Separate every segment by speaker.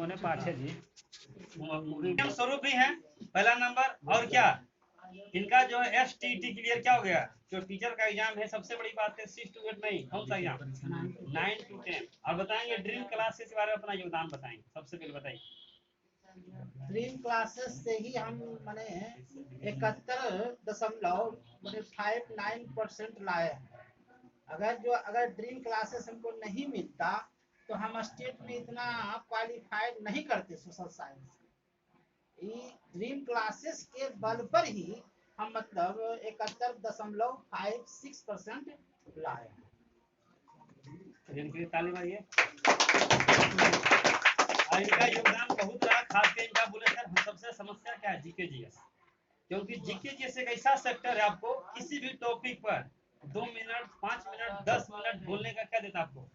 Speaker 1: होने पाछे जी मीडियम स्वरूप भी है पहला नंबर। और क्या इनका जो है STT क्लियर क्या हो गया, जो टीचर का एग्जाम है सबसे बड़ी बात है 6 to 8 नहीं, कौन सा एग्जाम 9 to 10। और बताएंगे ड्रीम क्लासेस के बारे में अपना योगदान बताएंगे, सबसे पहले बताइए।
Speaker 2: ड्रीम क्लासेस से ही हम माने 71.59% लाए हैं। अगर ड्रीम क्लासेस हमको नहीं मिलता तो हम स्टेट में इतना क्वालिफाइड नहीं करते सोशल साइंस। ड्रीम क्लासेस के बल पर ही हम मतलब 71.56% लाए हैं।
Speaker 1: ताली मारिए। और इनका योगदान बहुत रहा, खास कर इनका बोले सर सबसे समस्या क्या है जीके जीएस, क्योंकि जीके जीएस एक ऐसा सेक्टर है आपको किसी भी टॉपिक पर 2 मिनट 5 मिनट 10 मिनट बोलने का क्या देता है, आपको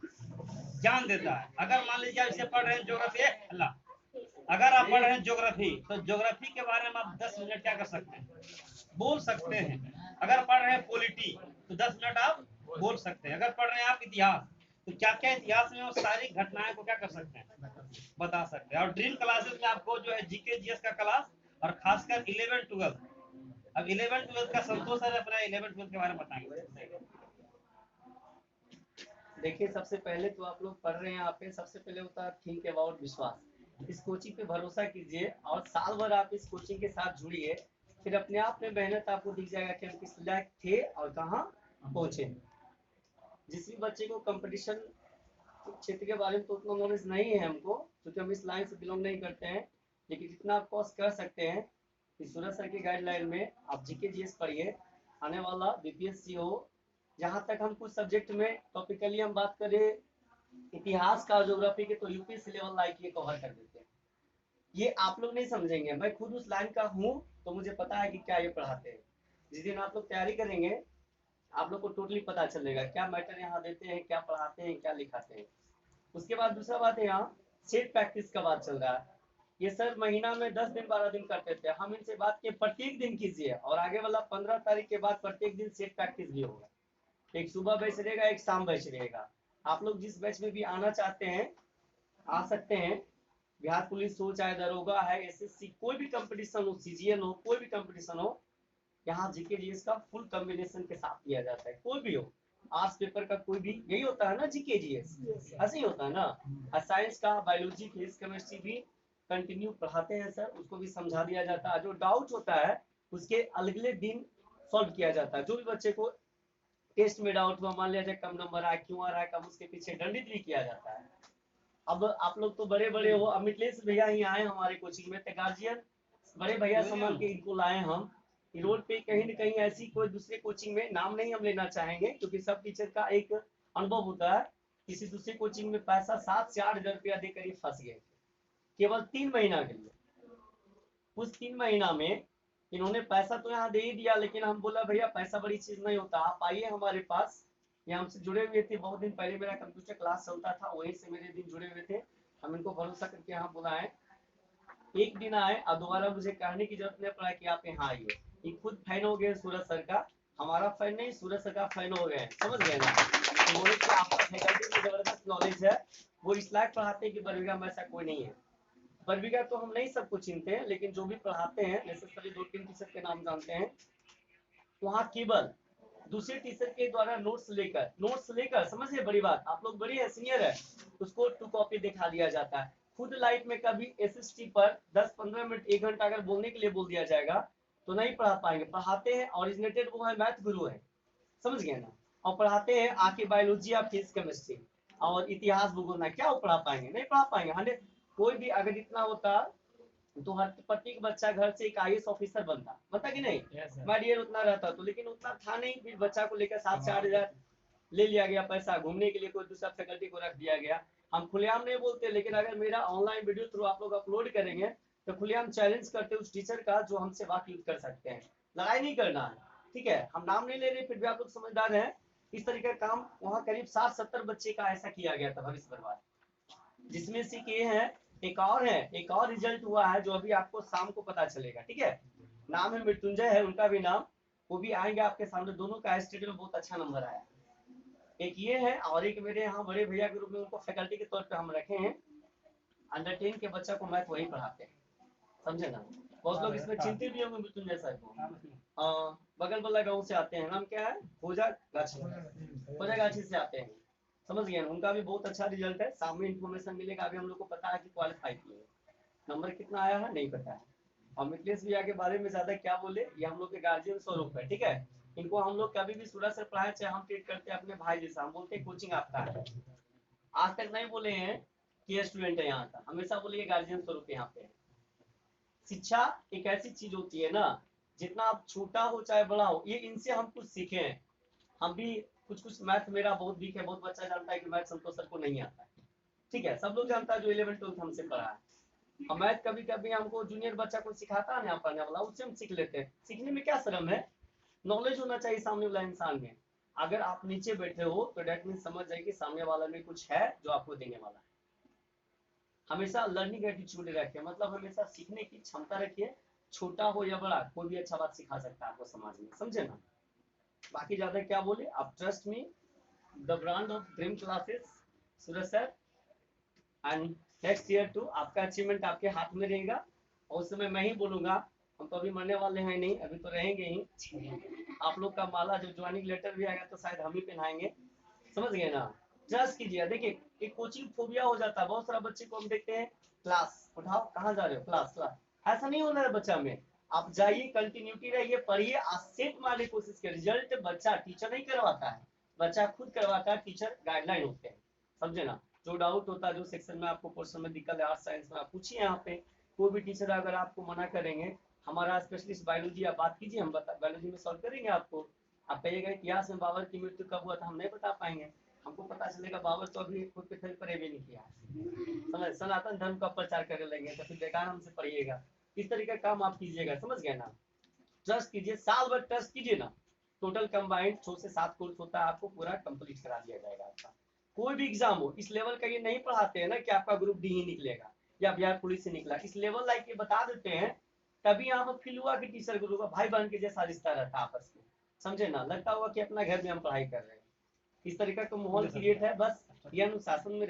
Speaker 1: ज्ञान देता है। अगर मान लीजिए इसे पढ़ रहे हैं ज्योग्राफी, अल्लाह अगर आप पढ़ रहे हैं ज्योग्राफी तो ज्योग्राफी के बारे में आप 10 मिनट क्या कर सकते हैं, बोल सकते हैं। अगर पढ़ रहे हैं पॉलिटी तो 10 मिनट आप बोल सकते हैं। अगर पढ़ रहे हैं आप इतिहास तो क्या क्या इतिहास में वो सारी घटनाएं को क्या कर सकते हैं, बता सकते हैं। और ड्रीम क्लासेस में आपको जो है जीके जीएस का क्लास और खासकर 11 12। अब 11 12 का संतोष सर अपना 11 12 के बारे में बताएंगे।
Speaker 3: देखिए सबसे पहले तो आप लोग पढ़ रहे हैं, यहाँ पे सबसे पहले होता है थिंक अबाउट विश्वास। इस कोचिंग पे भरोसा कीजिए और साल भर आप इस कोचिंग के साथ जुड़िए, फिर अपने आप में मेहनत आपको दिख जाएगा कि हम किस लायक थे और कहाँ पहुंचे। जिस भी बच्चे को कंपटीशन क्षेत्र के बारे में तो उतना नॉलेज नहीं है हमको, क्योंकि हम इस लाइन से बिलोंग नहीं करते हैं, लेकिन जितना आप कोर्स कर सकते हैं कि सूरज सर की गाइडलाइन में आप जीके जीएस पढ़िए, आने वाला बीपीएससी हो। जहाँ तक हम कुछ सब्जेक्ट में टॉपिकली हम बात करें इतिहास का, ज्योग्राफी के, तो यूपीएससी लेवल लाइक ये कवर कर देते हैं। ये आप लोग नहीं समझेंगे, मैं खुद उस लाइन का हूँ तो मुझे पता है कि क्या ये पढ़ाते हैं। जिस दिन आप लोग तैयारी करेंगे आप लोग को टोटली पता चलेगा क्या मैटर यहाँ देते हैं, क्या पढ़ाते हैं, क्या लिखाते हैं। उसके बाद दूसरा बात है, यहाँ सेट प्रैक्टिस का बात चल रहा है। ये सर महीना में 10 दिन 12 दिन करते थे, हम इनसे बात किए प्रत्येक दिन कीजिए, और आगे वाला 15 तारीख के बाद प्रत्येक दिन सेट प्रैक्टिस भी होगा। एक सुबह बैच रहेगा, एक शाम बैच रहेगा। आप लोग जिस बैच में भी आना चाहते हैं आ सकते हैं। बिहार पुलिस हो, चाहे दरोगा है, एसएससी, कोई भी कंपटीशन हो, सीजीएल हो, कोई भी कंपटीशन हो, यहाँ जीके जीएस का फुल कॉम्बिनेशन के साथ किया जाता है। कोई भी हो, आर्ट्स पेपर का कोई भी, यही होता है ना जीके जीएस, ऐसे ही होता है ना। साइंस का बायोलॉजी, फिजिक्स, केमिस्ट्री भी कंटिन्यू पढ़ाते हैं सर, उसको भी समझा दिया जाता है। जो डाउट होता है उसके अगले दिन सॉल्व किया जाता है। जो भी बच्चे को टेस्ट में डाउट हुआ, मान लिया जाए कम नंबर आया, क्यों आ रहा है कम, उसके पीछे दंडित भी किया जाता है। अब आप लोग तो बड़े बड़े हो, अमितलेश भैया ही आए हमारे कोचिंग में, गार्जियन बड़े भैया समझ के इनको लाए हम। रोड पे कहीं न कहीं ऐसी कोई दूसरे कोचिंग में, नाम नहीं हम लेना चाहेंगे क्योंकि सब टीचर का एक अनुभव होता है, किसी दूसरे कोचिंग में पैसा 7 से 8 हजार रुपया देकर ही फंस गए केवल 3 महीना के लिए। उस 3 महीना में इन्होंने पैसा तो यहाँ दे ही दिया, लेकिन हम बोला भैया पैसा बड़ी चीज नहीं होता, आप आइए हमारे पास। ये हमसे जुड़े हुए थे, बहुत दिन पहले मेरा कंप्यूटर क्लास चलता था, वहीं से मेरे दिन जुड़े हुए थे। हम इनको भरोसा करके यहाँ बुलाए, एक दिन आए और दोबारा मुझे कहने की जरूरत नहीं पड़ा कि आप यहाँ आइए। ये खुद फैन हो गए सूरज सर का, हमारा फैन नहीं सूरज सर का फैन हो गए, समझ गए ना। तो बोले कि आपका फैकल्टी में जबरदस्त नॉलेज है, वो इस लायक पढ़ाते हैं कि बरबीघा में ऐसा कोई नहीं है। बरबीघा तो हम नहीं सबको चिनते हैं, लेकिन जो भी पढ़ाते हैं जैसे सभी 2-3 टीचर के नाम जानते हैं, वहाँ केवल दूसरे टीचर के द्वारा नोट्स लेकर समझिए, बड़ी बात, आप लोग बड़ी है सीनियर है, उसको 2 कॉपी दिखा दिया जाता है। खुद लाइफ में कभी एसएसटी पर 10-15 मिनट 1 घंटा अगर बोलने के लिए बोल दिया जाएगा तो नहीं पढ़ा पाएंगे। पढ़ाते हैं ओरिजिनेटेड वो है, मैथ गुरु है, समझ गए ना। और पढ़ाते हैं आके बायोलॉजी या फिजिक्स केमिस्ट्री और इतिहास भूगोल ना, क्या वो पढ़ा पाएंगे, नहीं पढ़ा पाएंगे। हंड्रेड कोई भी अगर इतना होता तो हर प्रत्येक बच्चा घर से एक आईएएस ऑफिसर बनता कि नहीं, मैं डियर उतना रहता तो, लेकिन उतना था नहीं। फिर बच्चा को लेकर 7 से 8 हजार ले लिया गया पैसा, घूमने के लिए कोई दूसरा फैकल्टी को रख दिया गया। हम खुलेआम नहीं बोलते, लेकिन अगर मेरा ऑनलाइन वीडियो थ्रू आप लोग अपलोड करेंगे तो खुलेआम चैलेंज करते उस टीचर का जो हमसे बात यूज कर सकते हैं। लड़ाई नहीं करना है, ठीक है, हम नाम नहीं ले रहे, फिर भी आप लोग समझदार हैं। इस तरीके का काम वहाँ करीब 60-70 बच्चे का ऐसा किया गया था भविष्य बर्बाद, जिसमें से के हैं एक और रिजल्ट हुआ है जो अभी आपको शाम को पता चलेगा, ठीक है। नाम है मृत्युंजय है उनका भी नाम, वो भी आएंगे आपके सामने। दोनों का स्टेट में बहुत अच्छा नंबर आया, एक ये है और एक मेरे यहाँ बड़े भैया के रूप में उनको फैकल्टी के तौर पे हम रखे हैं। अंडर 10 के बच्चा को मैथ वही पढ़ाते हैं, समझे ना। बहुत लोग इसमें चिंतित भी होंगे मृत्युंजय सर को। बगल वाला गाँव से आते हैं, नाम क्या है, खोजा गाछी से आते हैं, समझ गए। उनका भी बहुत अच्छा रिजल्ट है, सामने इन्फॉर्मेशन मिलेगा। अभी हम लोग को पता है कि क्वालिफाई किए, नंबर कितना आया है नहीं पता है। और मिथिलेश भैया के बारे में ज्यादा क्या बोले, ये हम लोग के गार्जियन स्वरूप है, ठीक है। इनको हम लोग कभी भी सूरज से पढ़ाए, चाहे हम ट्रीट करते हैं अपने भाई जैसा, हम बोलते हैं कोचिंग आपका है। आज तक नहीं बोले हैं कि ये स्टूडेंट है यहाँ का, हमेशा बोलिए गार्जियन स्वरूप यहाँ पे है। शिक्षा एक ऐसी चीज होती है ना, जितना आप छोटा हो चाहे बड़ा हो, ये इनसे हम कुछ सीखे हैं। हम भी कुछ मैथ मेरा बहुत वीक है, बहुत बच्चा जानता है कि मैथ संतोष सर को नहीं आता है, ठीक है, सब लोग जानता है जो 11 12 हमसे पढ़ा है। और मैथ कभी कभी हमको जूनियर बच्चा को सिखाता है ना पढ़ने वाला, उससे हम सीख लेते हैं। सीखने में क्या शर्म है, नॉलेज होना चाहिए सामने वाला इंसान में। अगर आप नीचे बैठे हो तो डेट मीन समझ जाए कि सामने वाला में कुछ है जो आपको देने वाला है। हमेशा लर्निंग एटीट्यूड रखिए, मतलब हमेशा सीखने की क्षमता रखिए, छोटा हो या बड़ा, कोई भी अच्छा बात सिखा सकता है आपको समाज में, समझे ना। बाकी ज्यादा क्या बोले, आप trust me, the brand of dream classes Suraj sir, and next year टू आपका अचीवमेंट आपके हाथ में रहेगा। और उस समय मैं ही बोलूंगा, हम तो अभी मरने वाले हैं नहीं, अभी तो रहेंगे ही। आप लोग का माला जो ज्वाइनिंग लेटर भी आएगा तो शायद हम ही पहनाएंगे, समझ गए ना। ट्रस्ट कीजिए, देखिए एक कोचिंग फोबिया हो जाता है, बहुत सारा बच्चे को हम देखते हैं, क्लास उठाओ कहाँ जा रहे हो, क्लास क्लास, ऐसा नहीं होना है बच्चा में। आप जाइए, कंटिन्यूटी रहिए, पढ़िए, सेट मारने की कोशिश करिए। रिजल्ट बच्चा टीचर नहीं करवाता है, बच्चा खुद करवाता है, टीचर गाइडलाइन होते हैं, समझे ना। जो डाउट होता है, जो सेक्शन में आपको पोर्शन में दिक्कत है, आर्ट साइंस में, आप पूछिए यहाँ पे। कोई भी टीचर अगर आपको मना करेंगे, हमारा स्पेशलिस्ट बायोलॉजी, आप बात कीजिए, हम बायोलॉजी में सॉल्व करेंगे आपको। आप कहिएगा इतिहास में बाबर की मृत्यु कब हुआ था, हम नहीं बता पाएंगे, हमको पता चलेगा बाबर तो अभी खुद पे पढ़े भी नहीं किया, समझ, सनातन धर्म का प्रचार करने लगे तो फिर बेकार हमसे पढ़िएगा। इस तरीके का काम आप कीजिएगा, समझ गए ना। ट्रस्ट कीजिए, साल भर ट्रस्ट कीजिए ना। टोटल कंबाइंड 6 से 7 कोर्स होता है, आपको पूरा कंप्लीट करा दिया जाएगा आपका। कोई भी एग्जाम हो, इस लेवल का ये नहीं पढ़ाते हैं ना कि आपका ग्रुप डी ही निकलेगा या बिहार पुलिस से निकला, इस लेवल लाइक ये बता देते हैं, तभी यहाँ पर फील हुआ कि टीचर गुरु का भाई बहन के जैसा रिश्ता रहता है आपस में, समझे ना। लगता हुआ कि अपना घर में हम पढ़ाई कर रहे हैं, इस तरीका का माहौल क्रिएट है। बस ये अनुशासन में